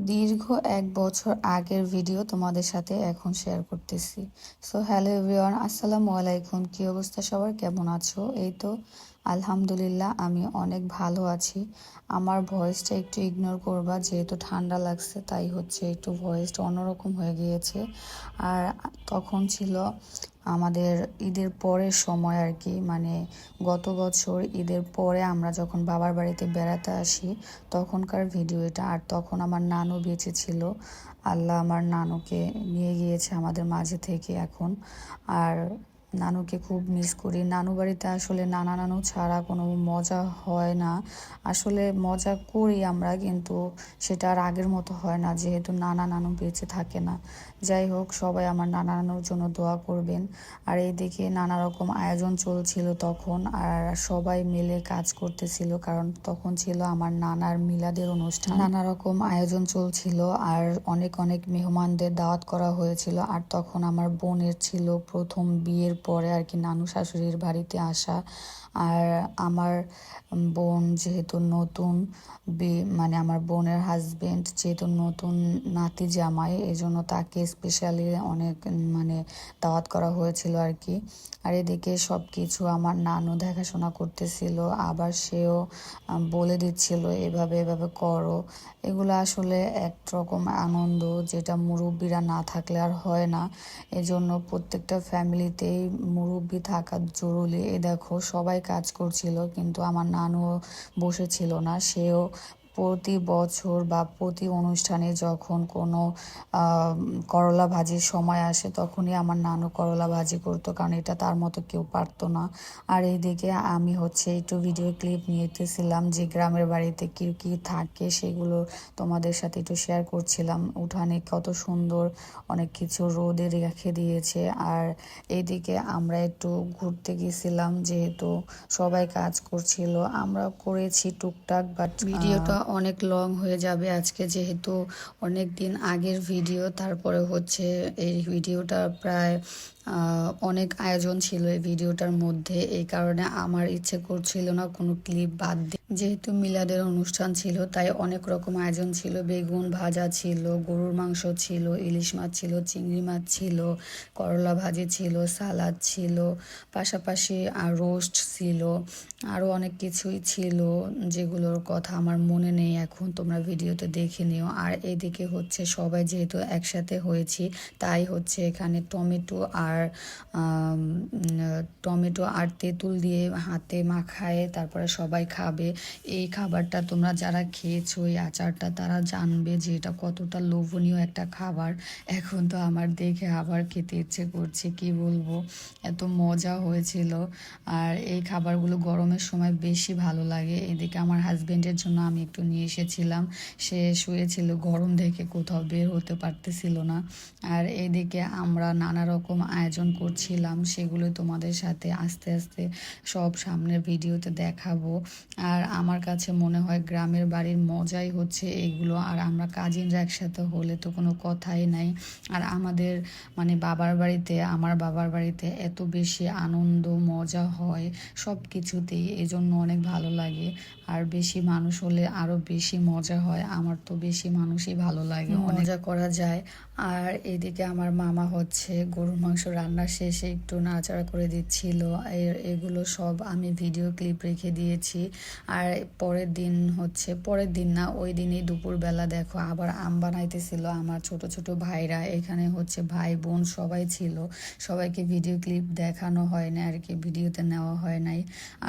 দীর্ঘ ১ বছর আগের ভিডিও তোমাদের সাথে এখন শেয়ার করতেছি। সো হ্যালো এভরিওয়ান, আসসালামু আলাইকুম। কি অবস্থা সবার, কেমন আছো? এই তো আলহামদুলিল্লাহ, আমি অনেক ভালো আছি। আমার ভয়েসটা একটু ইগনোর করবা, যেহেতু ঠান্ডা লাগছে তাই হচ্ছে একটু ভয়েসটা অন্যরকম হয়ে গিয়েছে। আর তখন ছিল আমাদের ঈদের পরের সময় আর কি, মানে গত বছর ঈদের পরে আমরা যখন বাবার বাড়িতে বেড়াতে আসি তখনকার ভিডিও এটা। আর তখন আমার নানু বেঁচে ছিল। আল্লাহ আমার নানুকে নিয়ে গিয়েছে আমাদের মাঝে থেকে এখন। আর নানুকে খুব মিস করি। নানু বাড়িতে আসলে নানা নানু ছাড়া কোনো মজা হয় না। আসলে মজা করি আমরা, কিন্তু সেটা আর আগের মতো হয় না, যেহেতু নানা নানু বেঁচে থাকে না। যাই হোক, সবাই আমার নানা নানুর জন্য দোয়া করবেন। আর এইদিকে নানা রকম আয়োজন চলছিল তখন, আর সবাই মিলে কাজ করতেছিল, কারণ তখন ছিল আমার নানার মিলাদের অনুষ্ঠান। নানা রকম আয়োজন চলছিল আর অনেক অনেক মেহমানদের দাওয়াত করা হয়েছিল। আর তখন আমার বোনের ছিল প্রথম বিয়ের পরে আর কি নানু শাশুড়ির বাড়িতে আসা। আর আমার বোন যেহেতু নতুন মানে আমার বোনের হাজবেন্ড যেহেতু নতুন নাতি জামাই, এজন্য তাকে স্পেশালি অনেক মানে দাওয়াত করা হয়েছিল আর কি। আর এদিকে সব কিছু আমার নানু দেখাশোনা করতেছিল, আবার সেও বলে দিচ্ছিল এভাবে এভাবে করো। এগুলো আসলে একরকম আনন্দ, যেটা মুরব্বিরা না থাকলে আর হয় না। এজন্য প্রত্যেকটা ফ্যামিলিতেই মুরব্বি থাকা জরুরি। এ দেখো, সবাই কাজ করছিল কিন্তু আমার নানু বসেছিল না। সেও প্রতি বছর বা প্রতি অনুষ্ঠানে যখন কোনো করলা ভাজির সময় আসে তখনই আমার নানু করলা ভাজি করতো, কারণ এটা তার মতো কেউ পারতো না। আর এইদিকে আমি হচ্ছে একটু ভিডিও ক্লিপ নিতেছিলাম যে গ্রামের বাড়িতে কি কি থাকে সেগুলো তোমাদের সাথে একটু শেয়ার করছিলাম। উঠানে কত সুন্দর অনেক কিছু রোদে রেখে দিয়েছে। আর এইদিকে আমরা একটু ঘুরতে গেছিলাম, যেহেতু সবাই কাজ করছিল, আমরা করেছি টুকটাক। বাট ভিডিওটা অনেক লং হয়ে যাবে আজকে, যেহেতু অনেক দিন আগের ভিডিও। তারপরে হচ্ছে এই ভিডিওটা প্রায় অনেক আয়োজন ছিল এই ভিডিওটার মধ্যে, এই কারণে আমার ইচ্ছে করছিল না কোনো ক্লিপ বাদ দিয়ে। যেহেতু মিলাদের অনুষ্ঠান ছিল তাই অনেক রকম আয়োজন ছিল। বেগুন ভাজা ছিল, গরুর মাংস ছিল, ইলিশ মাছ ছিল, চিংড়ি মাছ ছিল, করলা ভাজি ছিল, সালাদ ছিল, পাশাপাশি আর রোস্ট ছিল, আরও অনেক কিছুই ছিল যেগুলোর কথা আমার মনে নেই এখন, তোমরা ভিডিওতে দেখে নিও। আর এদিকে হচ্ছে সবাই যেহেতু একসাথে হয়েছি তাই হচ্ছে এখানে টমেটো আর তেঁতুল দিয়ে হাতে মাখায় তারপরে সবাই খাবে। এই খাবারটা তোমরা যারা খেয়েছো, এই আচারটা, তারা জানবে যে এটা কতটা লোভনীয় একটা খাবার। এখন তো আমার দেখে আবার খেতে ইচ্ছে করছে, কি বলবো, এত মজা হয়েছিল। আর এই খাবারগুলো গরমের সময় বেশি ভালো লাগে। এদিকে আমার হাজবেন্ডের জন্য আমি একটু নিয়ে এসেছিলাম, সে শুয়েছিল গরম দেখে, কোথাও বের হতে পারতেছিল না। আর এদিকে আমরা নানা রকম আয়োজন করছিলাম, সেগুলো তোমাদের সাথে আস্তে আস্তে সব সামনের ভিডিওতে দেখাবো। আর আমার কাছে মনে হয় গ্রামের বাড়ির মজাই হচ্ছে এগুলো। আর আমরা কাজিনরা একসাথে হলে তো কোনো কথাই নাই। আর আমাদের মানে আমার বাবার বাড়িতে এত বেশি আনন্দ মজা হয় সব কিছুতেই, এজন্য অনেক ভালো লাগে। আর বেশি মানুষ হলে আরো বেশি মজা হয়। আমার তো বেশি মানুষই ভালো লাগে, মজা করা যায়। আর এদিকে আমার মামা হচ্ছে গরুর মাংস রান্না শেষে একটু নাড়াচাড়া করে দিচ্ছিল। এগুলো সব আমি ভিডিও ক্লিপ রেখে দিয়েছি। আর পরের দিন না, ওই দিনই দুপুরবেলা দেখো আবার আম বানাইতেছিল আমার ছোট ছোট ভাইরা। এখানে হচ্ছে ভাই বোন সবাই ছিল, সবাইকে ভিডিও ক্লিপ দেখানো হয় না আর কি, ভিডিওতে নেওয়া হয় নাই।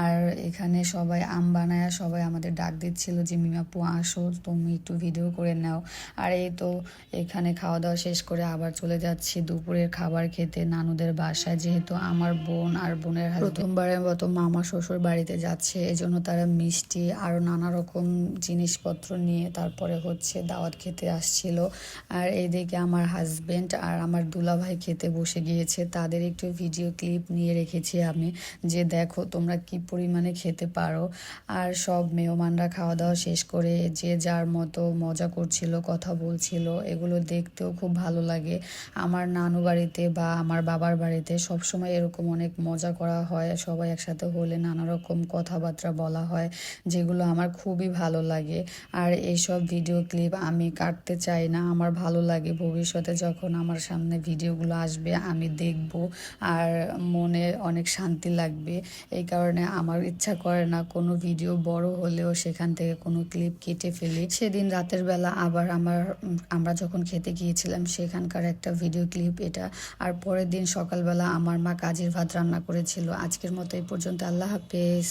আর এখানে সবাই আম বানায় সবাই আমাদের ডাক দিচ্ছিল যে মিমাপু আসো, তুমি একটু ভিডিও করে নাও। আর এই তো এখানে খাওয়া দাওয়া শেষ করে আবার চলে যাচ্ছি দুপুরের খাবার খেতে নানুদের বাসায়, যেহেতু আমার বোন আর বোনের প্রথমবারের মতো মামা শ্বশুর বাড়িতে যাচ্ছে, এজন্য তারা মিষ্টি আরও নানা রকম জিনিসপত্র নিয়ে তারপরে হচ্ছে দাওয়াত খেতে আসছিল। আর এইদিকে আমার হাজবেন্ড আর আমার দুলাভাই খেতে বসে গিয়েছে, তাদের একটু ভিডিও ক্লিপ নিয়ে রেখেছি আমি, যে দেখো তোমরা কি পরিমাণে খেতে পারো। আর সব মেহমানরা খাওয়া দাওয়া শেষ করে যে যার মতো মজা করছিল, কথা বলছিল, এগুলো দেখতেও খুব ভালো লাগে। আমার নানু বাড়িতে বা আমার আমার বাবার বাড়িতে সবসময় এরকম অনেক মজা করা হয়, সবাই একসাথে হলে নানা রকম কথাবার্তা বলা হয়, যেগুলো আমার খুবই ভালো লাগে। আর এইসব ভিডিও ক্লিপ আমি কাটতে চাই না, আমার ভালো লাগে ভবিষ্যতে যখন আমার সামনে ভিডিওগুলো আসবে আমি দেখব আর মনে অনেক শান্তি লাগবে। এই কারণে আমার ইচ্ছা করে না কোনো ভিডিও বড় হলেও সেখান থেকে কোনো ক্লিপ কেটে ফেলি। সেদিন রাতের বেলা আবার আমরা যখন খেতে গিয়েছিলাম সেখানকার একটা ভিডিও ক্লিপ এটা। আর পরের দিন সকালবেলা আমার মা কাজির ভাত রান্না করেছিল। আজকের মতো এই পর্যন্ত, আল্লাহ হাফেজ।